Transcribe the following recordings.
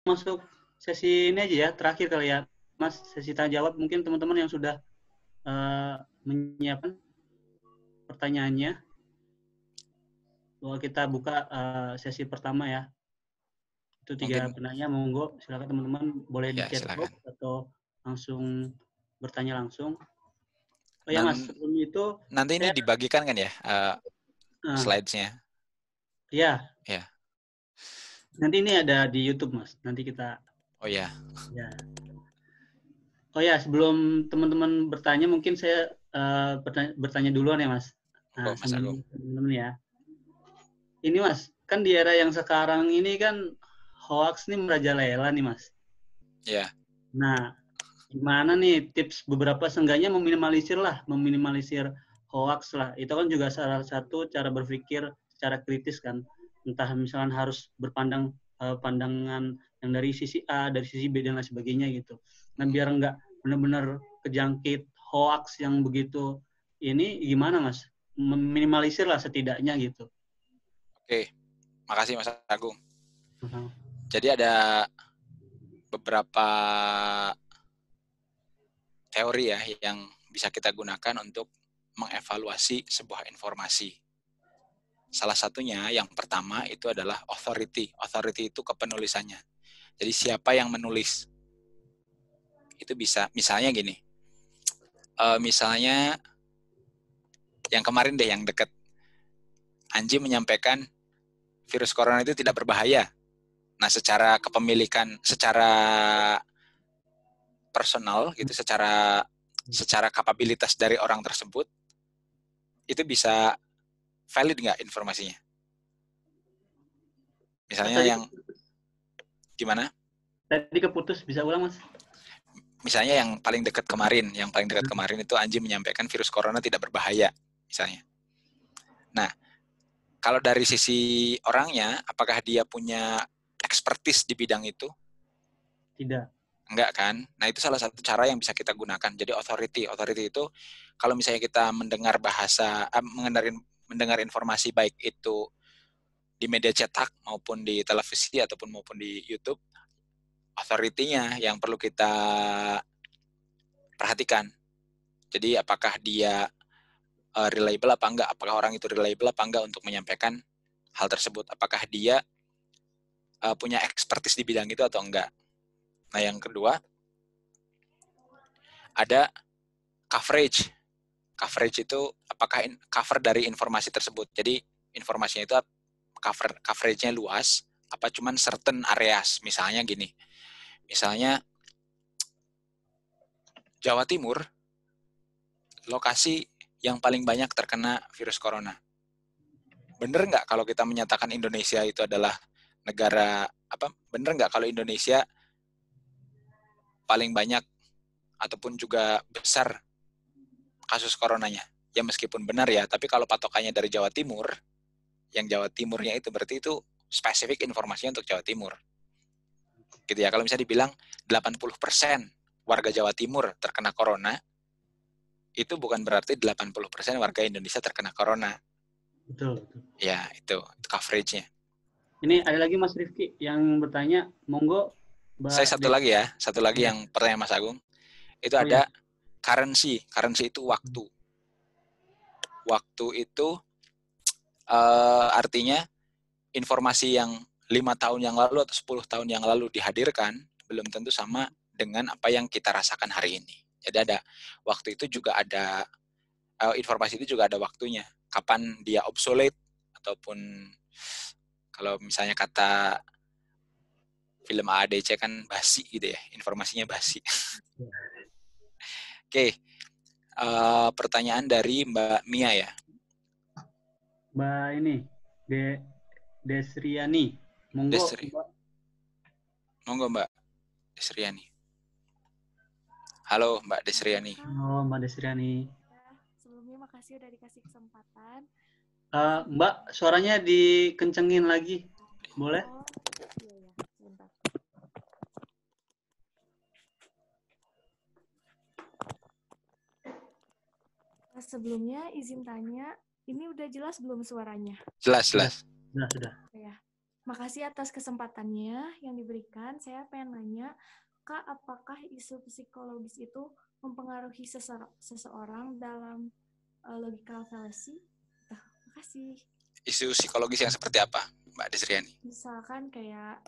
masuk sesi ini aja ya, terakhir kali ya, Mas, sesi tanya jawab. Mungkin teman-teman yang sudah menyiapkan pertanyaannya, bahwa kita buka sesi pertama ya. Itu 3 Mungkin penanya, monggo silakan teman-teman boleh di ya chat box silakan. atau langsung bertanya langsung. Oh ya Mas, Dan sebelum itu nanti ini saya dibagikan kan ya uh, slides-nya. ya, Ya. nanti ini ada di YouTube Mas. Nanti kita Oh ya. ya. Oh ya, sebelum teman-teman bertanya mungkin saya bertanya duluan ya Mas. Monggo Nah, Mas Agung. sebelum teman-teman ya. Ini Mas, kan di era yang sekarang ini kan hoax nih merajalela nih Mas. Ya. Nah, gimana nih tips beberapa seenggaknya meminimalisir hoax lah. Itu kan juga salah satu cara berpikir secara kritis kan. Entah misalnya harus pandangan yang dari sisi A, dari sisi B dan lain sebagainya gitu. Nah, biar nggak benar-benar kejangkit hoax yang begitu ini gimana Mas? Meminimalisir lah setidaknya gitu. Oke. Makasih Mas Agung. Uh-huh. Jadi ada beberapa teori ya yang bisa kita gunakan untuk mengevaluasi sebuah informasi. Salah satunya yang pertama itu adalah authority. Authority itu kepenulisannya. Jadi siapa yang menulis? Itu bisa misalnya gini. Misalnya yang kemarin deh yang deket. Anji menyampaikan virus corona itu tidak berbahaya. Nah, secara kepemilikan, secara personal gitu, secara kapabilitas dari orang tersebut itu bisa valid nggak informasinya? Mas Misalnya tadi yang gimana? tadi keputus bisa ulang Mas? Misalnya yang paling dekat kemarin itu Anji menyampaikan virus corona tidak berbahaya, misalnya. Nah, kalau dari sisi orangnya, apakah dia punya expertise di bidang itu? Tidak. Enggak kan? Nah, itu salah satu cara yang bisa kita gunakan. Jadi authority itu kalau misalnya kita mendengar mendengar informasi baik itu di media cetak maupun di televisi maupun di YouTube, authority-nya yang perlu kita perhatikan. Jadi apakah dia reliable apa enggak? Apakah orang itu reliable apa enggak untuk menyampaikan hal tersebut? Apakah dia punya expertise di bidang itu atau enggak? Nah, yang kedua ada coverage. Coverage itu apakah cover dari informasi tersebut. Jadi informasinya itu coverage-nya luas apa cuman certain areas. Misalnya gini. Misalnya Jawa Timur lokasi yang paling banyak terkena virus corona. Bener nggak kalau kita menyatakan Indonesia itu adalah negara apa? Bener nggak kalau Indonesia paling banyak ataupun juga besar kasus coronanya? Ya meskipun benar ya, tapi kalau patokannya dari Jawa Timur, yang Jawa Timurnya itu berarti itu spesifik informasinya untuk Jawa Timur. Gitu ya. Kalau misalnya dibilang 80% warga Jawa Timur terkena corona, itu bukan berarti 80% warga Indonesia terkena corona. Betul, betul. Ya, itu coverage-nya. Ini ada lagi Mas Rifki yang bertanya, monggo Mbak Saya satu Des. lagi ya, satu lagi Ya. yang pertanyaan Mas Agung. Itu Oh ya. ada currency. Currency itu waktu. Waktu itu artinya informasi yang 5 tahun yang lalu atau 10 tahun yang lalu dihadirkan belum tentu sama dengan apa yang kita rasakan hari ini. Jadi ada waktu itu juga ada informasi itu juga ada waktunya. Kapan dia obsolete ataupun kalau misalnya kata film AADC kan basi gitu ya, informasinya basi. Oke, pertanyaan dari Mbak Mia ya. Mbak ini Desriani. Monggo Desri, Mbak. monggo Mbak Desriani. Halo Mbak Halo Desriani. Kak. Oh, Mbak Desriani. Sebelumnya makasih udah dikasih kesempatan. Mbak, suaranya dikencengin lagi. Boleh? Oh, iya ya, sebentar. Sebelumnya izin tanya, ini udah jelas belum suaranya? Jelas, jelas. Sudah, sudah. Ya. makasih atas kesempatannya yang diberikan. Saya pengen nanya, Kak, apakah isu psikologis itu mempengaruhi seseorang dalam logical fallacy? Makasih. Isu psikologis yang seperti apa, Mbak Desriani? Misalkan kayak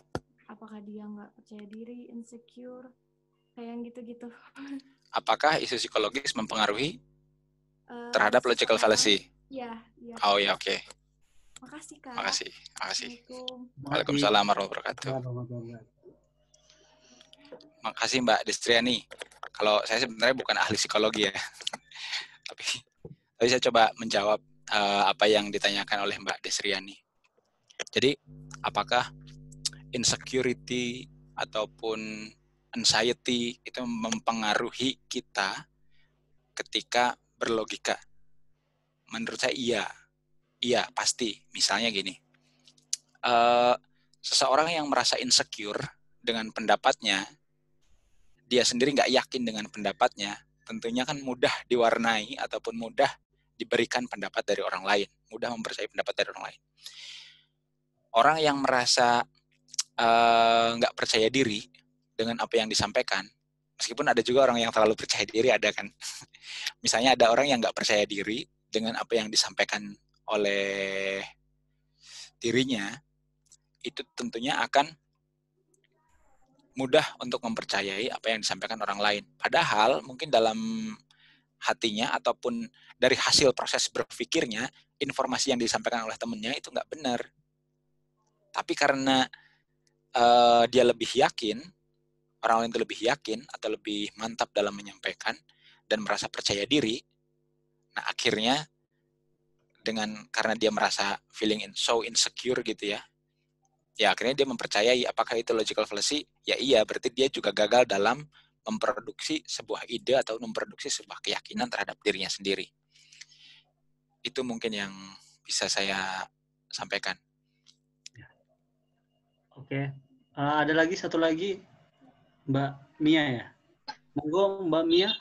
apakah dia nggak percaya diri, insecure, kayak yang gitu-gitu. Apakah isu psikologis mempengaruhi terhadap logical fallacy? Iya. Oh ya, oke. Makasih, Kak. Makasih. Assalamualaikum. Waalaikumsalam warahmatullahi wabarakatuh. Makasih Mbak Destriani. Kalau saya sebenarnya bukan ahli psikologi ya, tapi saya coba menjawab apa yang ditanyakan oleh Mbak Destriani. Jadi, apakah insecurity ataupun anxiety itu mempengaruhi kita ketika berlogika? Menurut saya iya pasti. Misalnya gini, seseorang yang merasa insecure dengan pendapatnya, dia sendiri nggak yakin dengan pendapatnya, tentunya kan mudah diwarnai ataupun mudah diberikan pendapat dari orang lain, mudah mempercayai pendapat dari orang lain. Orang yang merasa nggak percaya diri dengan apa yang disampaikan, meskipun ada juga orang yang terlalu percaya diri, ada kan. Misalnya ada orang yang nggak percaya diri dengan apa yang disampaikan oleh dirinya, itu tentunya akan mudah untuk mempercayai apa yang disampaikan orang lain. Padahal mungkin dalam hatinya ataupun dari hasil proses berpikirnya, informasi yang disampaikan oleh temannya itu nggak benar. Tapi karena dia lebih yakin, orang lain itu lebih yakin atau lebih mantap dalam menyampaikan dan merasa percaya diri, nah akhirnya karena dia merasa feeling so insecure gitu ya akhirnya dia mempercayai. Apakah itu logical fallacy? Ya iya, berarti dia juga gagal dalam memproduksi sebuah ide atau memproduksi sebuah keyakinan terhadap dirinya sendiri. Itu mungkin yang bisa saya sampaikan. Oke. Ada lagi satu lagi, Mbak Mia ya. Monggo Mbak Mia.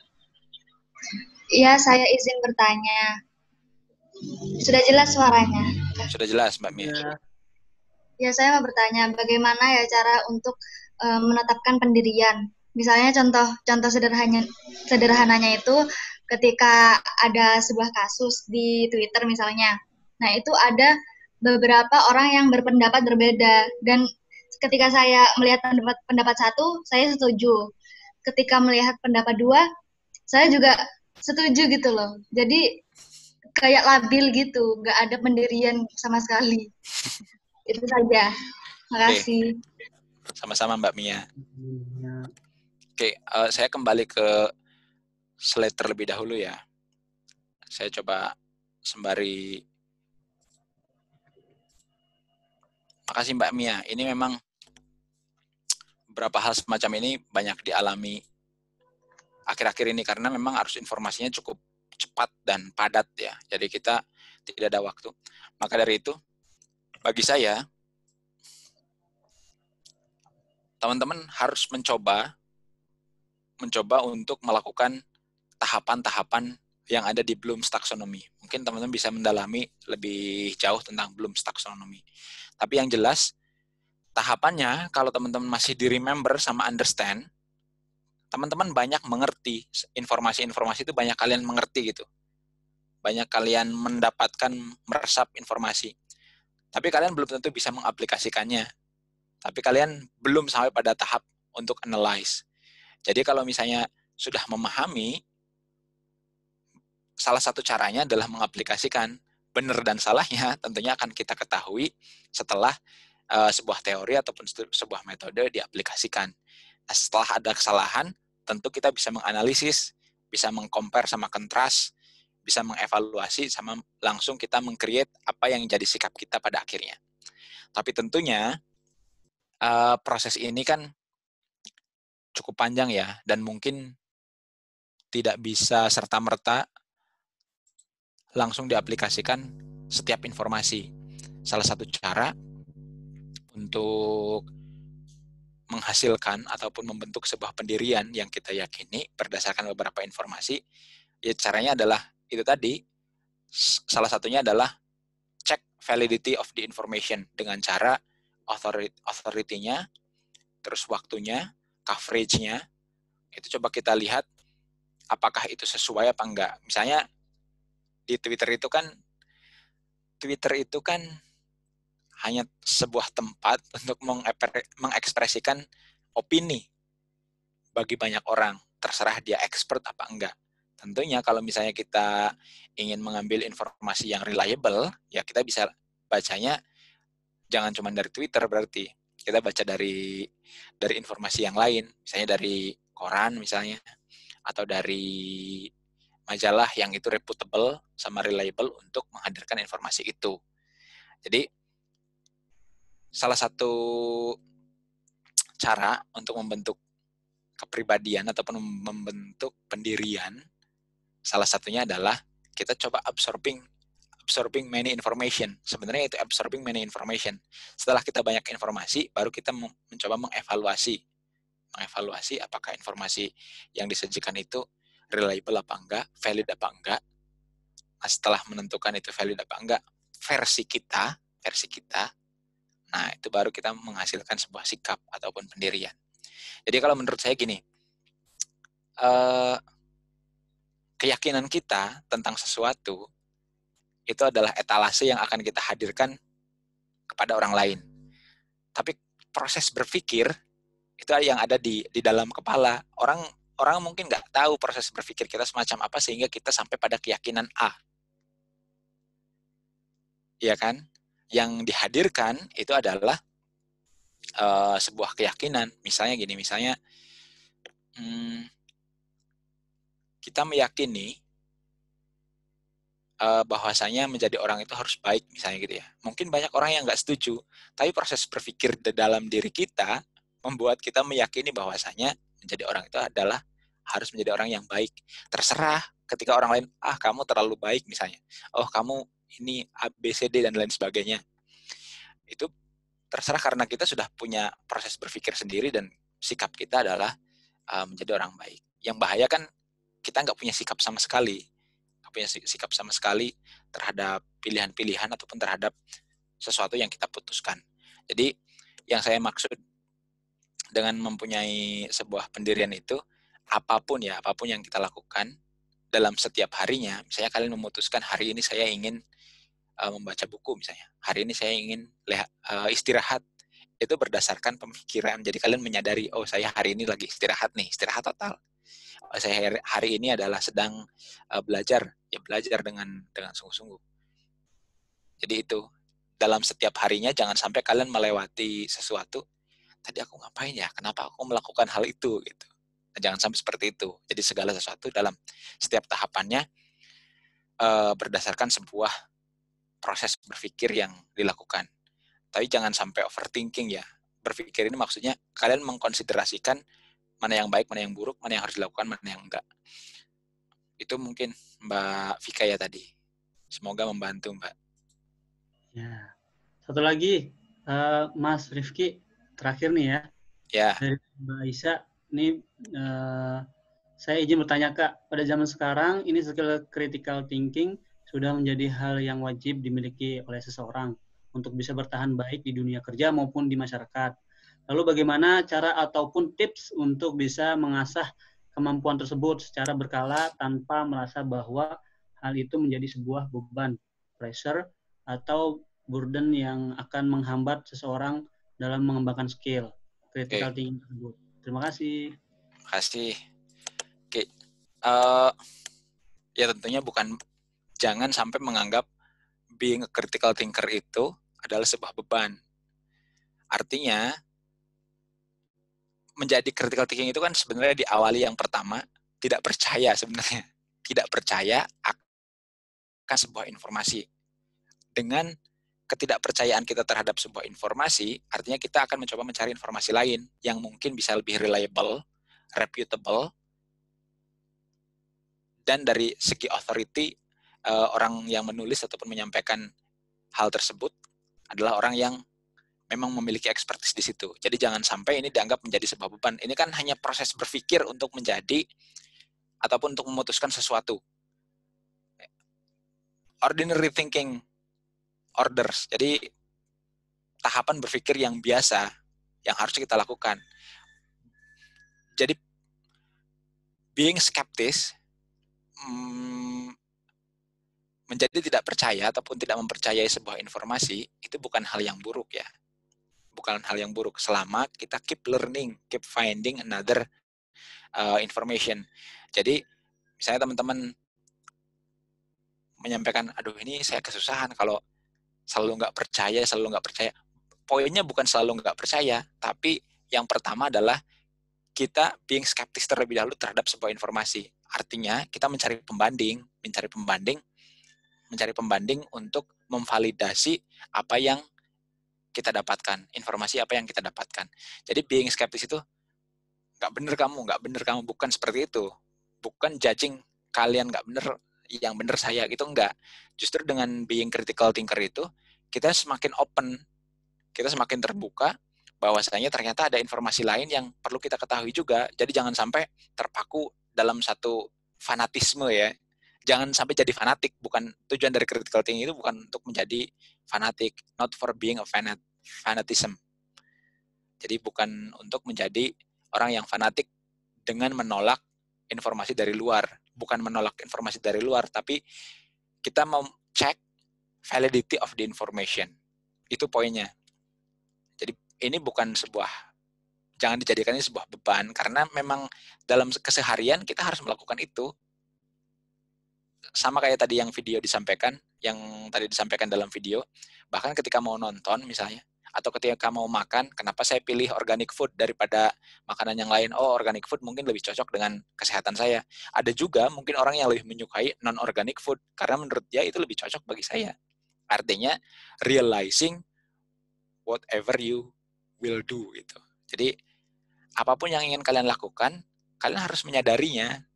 Iya, saya izin bertanya. Sudah jelas suaranya? Sudah jelas, Mbak Mia. Ya, saya mau bertanya, bagaimana ya cara untuk menetapkan pendirian? Misalnya contoh sederhananya itu ketika ada sebuah kasus di Twitter misalnya. Nah, itu ada beberapa orang yang berpendapat berbeda, dan ketika saya melihat pendapat satu, saya setuju. Ketika melihat pendapat dua, saya juga setuju gitu loh. Jadi kayak labil gitu, nggak ada pendirian sama sekali. Itu saja. Makasih. Sama-sama Mbak Mia. Oke, saya kembali ke slide terlebih dahulu ya. Saya coba sembari. Makasih Mbak Mia. Ini memang beberapa hal semacam ini banyak dialami akhir-akhir ini karena memang arus informasinya cukup cepat dan padat ya. Jadi kita tidak ada waktu. Maka dari itu, bagi saya, teman-teman harus mencoba untuk melakukan tahapan-tahapan yang ada di Bloom's Taxonomy. Mungkin teman-teman bisa mendalami lebih jauh tentang Bloom's Taxonomy. Tapi yang jelas, tahapannya kalau teman-teman masih di-remember sama understand, teman-teman banyak mengerti. Informasi-informasi itu banyak kalian mengerti gitu. Banyak kalian mendapatkan, meresap informasi. Tapi kalian belum tentu bisa mengaplikasikannya. Tapi kalian belum sampai pada tahap untuk analyze. Jadi kalau misalnya sudah memahami, salah satu caranya adalah mengaplikasikan. Benar dan salahnya tentunya akan kita ketahui setelah sebuah teori ataupun sebuah metode diaplikasikan. Nah, setelah ada kesalahan, tentu kita bisa menganalisis, bisa mengcompare sama kontras, bisa mengevaluasi sama langsung kita meng-create apa yang jadi sikap kita pada akhirnya. Tapi tentunya proses ini kan cukup panjang ya, dan mungkin tidak bisa serta-merta langsung diaplikasikan setiap informasi. Salah satu cara untuk menghasilkan ataupun membentuk sebuah pendirian yang kita yakini berdasarkan beberapa informasi, ya caranya adalah itu tadi. Salah satunya adalah check validity of the information dengan cara authority-nya, terus waktunya, coverage-nya, itu coba kita lihat apakah itu sesuai apa enggak. Misalnya di Twitter itu kan hanya sebuah tempat untuk mengekspresikan opini bagi banyak orang, terserah dia expert apa enggak. Tentunya kalau misalnya kita ingin mengambil informasi yang reliable, ya kita bisa bacanya jangan cuma dari Twitter, berarti kita baca dari informasi yang lain, misalnya dari koran misalnya, atau dari majalah yang itu reputable sama reliable untuk menghadirkan informasi itu. Jadi salah satu cara untuk membentuk kepribadian ataupun membentuk pendirian, salah satunya adalah kita coba absorbing many information. Sebenarnya itu absorbing many information. Setelah kita banyak informasi, baru kita mencoba mengevaluasi apakah informasi yang disajikan itu reliable apa enggak, valid apa enggak. Nah, setelah menentukan itu valid apa enggak, versi kita, nah itu baru kita menghasilkan sebuah sikap ataupun pendirian. Jadi kalau menurut saya gini, keyakinan kita tentang sesuatu itu adalah etalase yang akan kita hadirkan kepada orang lain. Tapi proses berpikir itu yang ada di dalam kepala. Orang mungkin nggak tahu proses berpikir kita semacam apa sehingga kita sampai pada keyakinan A. Iya kan? Yang dihadirkan itu adalah sebuah keyakinan. Misalnya gini, kita meyakini bahwasanya menjadi orang itu harus baik, misalnya gitu ya. Mungkin banyak orang yang nggak setuju, tapi proses berpikir di dalam diri kita membuat kita meyakini bahwasanya menjadi orang itu adalah harus menjadi orang yang baik. Terserah ketika orang lain, kamu terlalu baik misalnya, kamu ini A, B, C, D, dan lain sebagainya. Itu terserah karena kita sudah punya proses berpikir sendiri dan sikap kita adalah menjadi orang baik. Yang bahaya kan kita nggak punya sikap sama sekali. Terhadap pilihan-pilihan ataupun terhadap sesuatu yang kita putuskan. Jadi yang saya maksud dengan mempunyai sebuah pendirian itu, apapun yang kita lakukan dalam setiap harinya, misalnya kalian memutuskan hari ini saya ingin membaca buku misalnya, hari ini saya ingin istirahat, itu berdasarkan pemikiran. Jadi kalian menyadari, saya hari ini lagi istirahat total. Saya hari ini adalah sedang belajar dengan sungguh-sungguh. Jadi itu dalam setiap harinya jangan sampai kalian melewati sesuatu. Tadi aku ngapain ya? Kenapa aku melakukan hal itu? Gitu. Nah, jangan sampai seperti itu. Jadi segala sesuatu dalam setiap tahapannya berdasarkan sebuah proses berpikir yang dilakukan. Tapi jangan sampai overthinking ya. Berpikir ini maksudnya kalian mengkonsiderasikan mana yang baik, mana yang buruk, mana yang harus dilakukan, mana yang enggak. Itu mungkin Mbak Vika ya tadi. Semoga membantu, Mbak. Ya. Satu lagi, Mas Rifki, terakhir nih ya. Ya. Dari Mbak Aisyah, ini saya izin bertanya Kak, pada zaman sekarang ini skill critical thinking sudah menjadi hal yang wajib dimiliki oleh seseorang untuk bisa bertahan baik di dunia kerja maupun di masyarakat. Lalu bagaimana cara ataupun tips untuk bisa mengasah kemampuan tersebut secara berkala tanpa merasa bahwa hal itu menjadi sebuah beban, pressure, atau burden yang akan menghambat seseorang dalam mengembangkan skill critical thinking tersebut. Terima kasih. Terima kasih. Oke. Ya tentunya jangan sampai menganggap being a critical thinker itu adalah sebuah beban. Artinya, menjadi critical thinking itu kan sebenarnya diawali yang pertama, tidak percaya sebenarnya. Tidak percaya akan sebuah informasi. Dengan ketidakpercayaan kita terhadap sebuah informasi, artinya kita akan mencoba mencari informasi lain yang mungkin bisa lebih reliable, reputable, dan dari segi authority, orang yang menulis ataupun menyampaikan hal tersebut adalah orang yang memang memiliki expertise di situ. Jadi jangan sampai ini dianggap menjadi sebuah beban. Ini kan hanya proses berpikir untuk menjadi ataupun untuk memutuskan sesuatu. Ordinary thinking orders. Jadi tahapan berpikir yang biasa yang harus kita lakukan. Jadi being skeptis, menjadi tidak percaya ataupun tidak mempercayai sebuah informasi itu bukan hal yang buruk ya. Bukan hal yang buruk selama kita keep learning, keep finding another information. Jadi misalnya teman-teman menyampaikan, aduh ini saya kesusahan kalau selalu nggak percaya. Poinnya bukan selalu nggak percaya, tapi yang pertama adalah kita being skeptis terlebih dahulu terhadap sebuah informasi. Artinya kita mencari pembanding untuk memvalidasi apa yang kita dapatkan, informasi apa yang kita dapatkan. Jadi being skeptis itu nggak bener kamu, bukan seperti itu. Bukan judging kalian nggak bener, yang bener saya, gitu enggak. Justru dengan being critical thinker itu, kita semakin open, kita semakin terbuka, bahwasanya ternyata ada informasi lain yang perlu kita ketahui juga. Jadi jangan sampai terpaku dalam satu fanatisme ya. Jangan sampai jadi fanatik. Bukan tujuan dari critical thinking itu bukan untuk menjadi fanatik, not for being a fanatism. Jadi bukan untuk menjadi orang yang fanatik dengan menolak informasi dari luar. Bukan menolak informasi dari luar, tapi kita mau cek validity of the information. Itu poinnya. Jadi ini bukan jangan dijadikan ini sebuah beban, karena memang dalam keseharian kita harus melakukan itu. Sama kayak tadi yang tadi disampaikan dalam video, bahkan ketika mau nonton misalnya, atau ketika mau makan, kenapa saya pilih organic food daripada makanan yang lain? Oh, organic food mungkin lebih cocok dengan kesehatan saya. Ada juga mungkin orang yang lebih menyukai non-organic food, karena menurut dia itu lebih cocok bagi saya. Artinya, realizing whatever you will do gitu. Jadi apapun yang ingin kalian lakukan, kalian harus menyadarinya.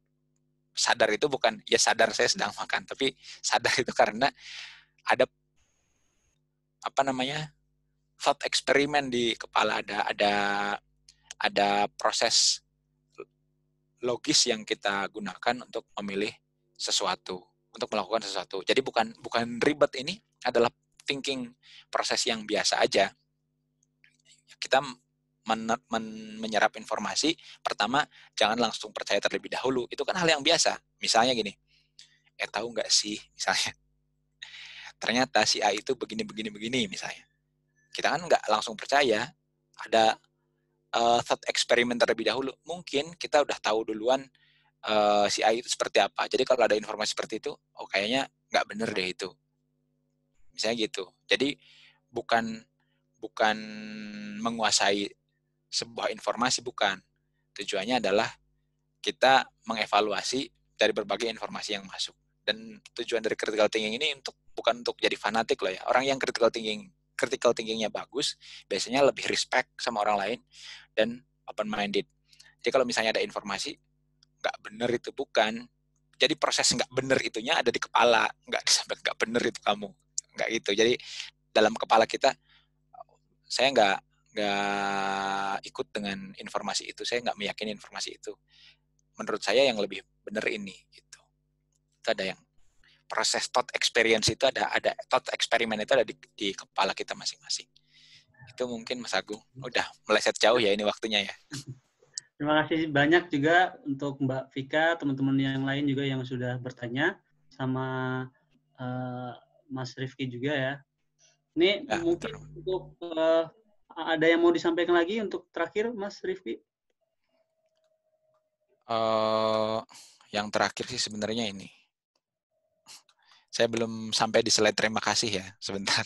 Sadar itu bukan ya sadar saya sedang makan, tapi sadar itu karena ada thought eksperimen di kepala, ada proses logis yang kita gunakan untuk memilih sesuatu, untuk melakukan sesuatu. Jadi bukan ribet, ini adalah thinking proses yang biasa aja. Kita menyerap informasi, pertama jangan langsung percaya terlebih dahulu. Itu kan hal yang biasa. Misalnya gini, tahu nggak sih, misalnya, ternyata si A itu begini misalnya. Kita kan nggak langsung percaya, ada thought eksperimen terlebih dahulu. Mungkin kita udah tahu duluan si A itu seperti apa. Jadi kalau ada informasi seperti itu, oh kayaknya nggak bener deh itu. Misalnya gitu. Jadi bukan menguasai sebuah informasi, bukan. Tujuannya adalah kita mengevaluasi dari berbagai informasi yang masuk. Dan tujuan dari critical thinking ini bukan untuk jadi fanatik loh ya. Orang yang critical thinkingnya bagus, biasanya lebih respect sama orang lain dan open minded. Jadi kalau misalnya ada informasi nggak bener itu, bukan. Jadi proses nggak bener itunya ada di kepala, nggak sampai nggak bener itu kamu, nggak gitu. Jadi dalam kepala kita, saya nggak ikut dengan informasi itu, saya nggak meyakini informasi itu. Menurut saya yang lebih benar ini, gitu. Itu ada yang proses thought experience itu ada thought eksperimen itu ada di kepala kita masing-masing. Itu mungkin Mas Agung. Udah meleset jauh ya ini waktunya ya. Terima kasih banyak juga untuk Mbak Vika, teman-teman yang lain juga yang sudah bertanya, sama Mas Rifki juga ya. Ini ya, mungkin betul. Untuk ada yang mau disampaikan lagi untuk terakhir, Mas Rifki? Yang terakhir sih sebenarnya ini. Saya belum sampai di slide terima kasih ya, sebentar.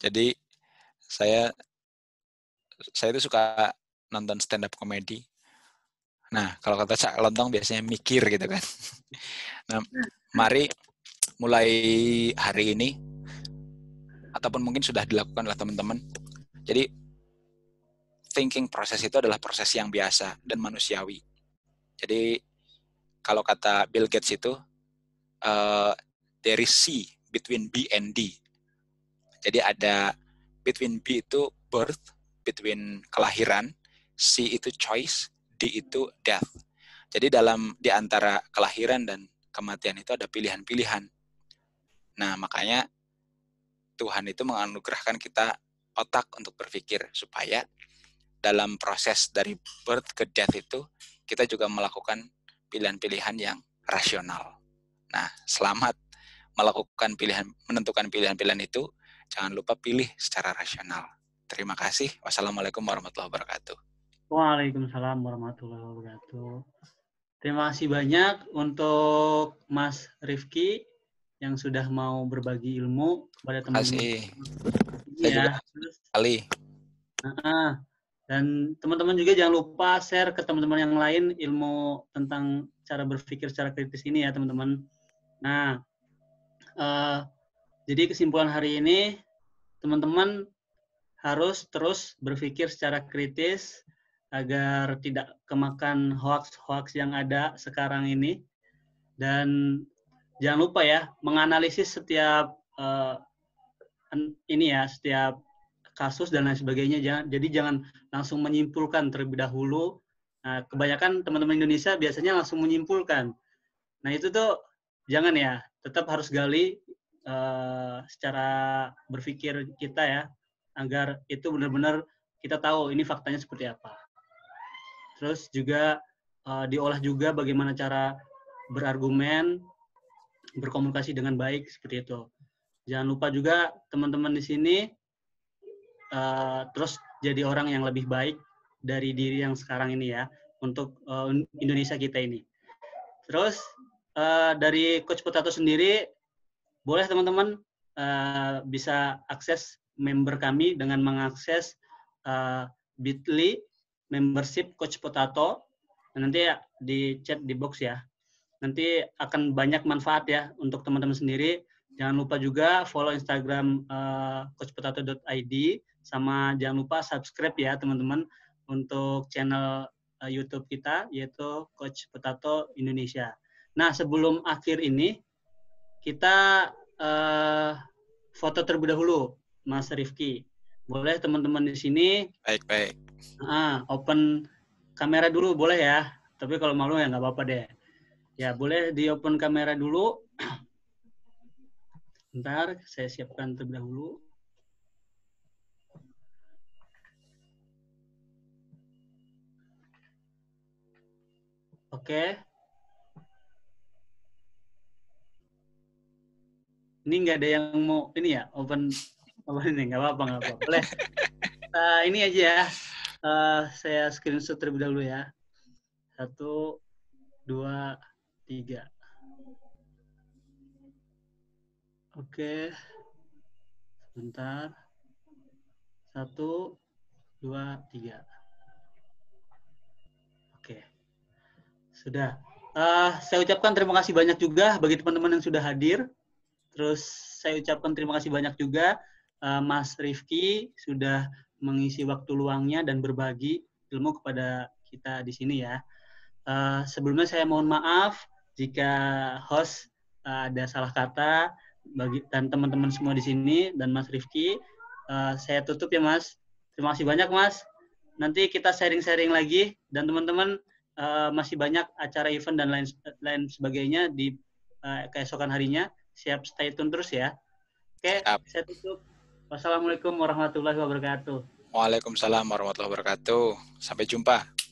Jadi saya itu suka nonton stand up comedy. Nah, kalau kata Cak Lontong biasanya mikir gitu kan. Nah, mari mulai hari ini, ataupun mungkin sudah dilakukan oleh teman-teman. Jadi, thinking proses itu adalah proses yang biasa dan manusiawi. Jadi, kalau kata Bill Gates itu, there is C between B and D. Jadi ada between B itu birth, between kelahiran, C itu choice, D itu death. Jadi di antara kelahiran dan kematian itu ada pilihan-pilihan. Nah, makanya Tuhan itu menganugerahkan kita otak untuk berpikir supaya dalam proses dari birth ke death itu kita juga melakukan pilihan-pilihan yang rasional. Nah, selamat menentukan pilihan-pilihan itu, jangan lupa pilih secara rasional. Terima kasih. Wassalamualaikum warahmatullahi wabarakatuh. Waalaikumsalam warahmatullahi wabarakatuh. Terima kasih banyak untuk Mas Rifki yang sudah mau berbagi ilmu kepada teman-teman. Saya juga sekali. Dan teman-teman juga jangan lupa share ke teman-teman yang lain ilmu tentang cara berpikir secara kritis ini ya teman-teman. Nah, jadi kesimpulan hari ini, teman-teman harus terus berpikir secara kritis agar tidak kemakan hoax-hoax yang ada sekarang ini. Dan jangan lupa ya, menganalisis setiap setiap kasus dan lain sebagainya. Jadi jangan langsung menyimpulkan terlebih dahulu. Nah, kebanyakan teman-teman Indonesia biasanya langsung menyimpulkan. Nah, itu tuh jangan ya, tetap harus gali secara berpikir kita ya, agar itu benar-benar kita tahu ini faktanya seperti apa. Terus juga diolah juga bagaimana cara berargumen, berkomunikasi dengan baik seperti itu. Jangan lupa juga teman-teman di sini terus jadi orang yang lebih baik dari diri yang sekarang ini ya, untuk Indonesia kita ini. Terus dari Coach Potato sendiri, boleh teman-teman bisa akses member kami dengan mengakses bit.ly membership Coach Potato. Nanti ya, di chat di box ya. Nanti akan banyak manfaat ya untuk teman-teman sendiri. Jangan lupa juga follow Instagram coachpotato.id, sama jangan lupa subscribe ya teman-teman untuk channel YouTube kita, yaitu Coach Potato Indonesia. Nah, sebelum akhir ini, kita foto terlebih dahulu, Mas Rifki. Boleh teman-teman di sini? Baik. Open kamera dulu, boleh ya? Tapi kalau malu ya nggak apa-apa deh. Ya, boleh di open kamera dulu. Bentar, saya siapkan terlebih dahulu. Oke. Ini nggak ada yang mau ini ya, open ini, nggak apa-apa. Boleh. Ini aja ya. Saya screenshot terlebih dahulu ya. 1, 2, 3. Oke. Sebentar. 1, 2, 3. Oke. Sudah. Saya ucapkan terima kasih banyak juga bagi teman-teman yang sudah hadir. Terus saya ucapkan terima kasih banyak juga Mas Rifki sudah mengisi waktu luangnya dan berbagi ilmu kepada kita di sini ya. Sebelumnya saya mohon maaf jika host ada salah kata dan teman-teman semua di sini dan Mas Rifki. Saya tutup ya Mas. Terima kasih banyak Mas. Nanti kita sharing-sharing lagi dan teman-teman masih banyak acara event dan lain sebagainya di keesokan harinya. Siap stay tune terus ya. Oke, saya tutup. Wassalamualaikum warahmatullahi wabarakatuh. Waalaikumsalam warahmatullahi wabarakatuh. Sampai jumpa.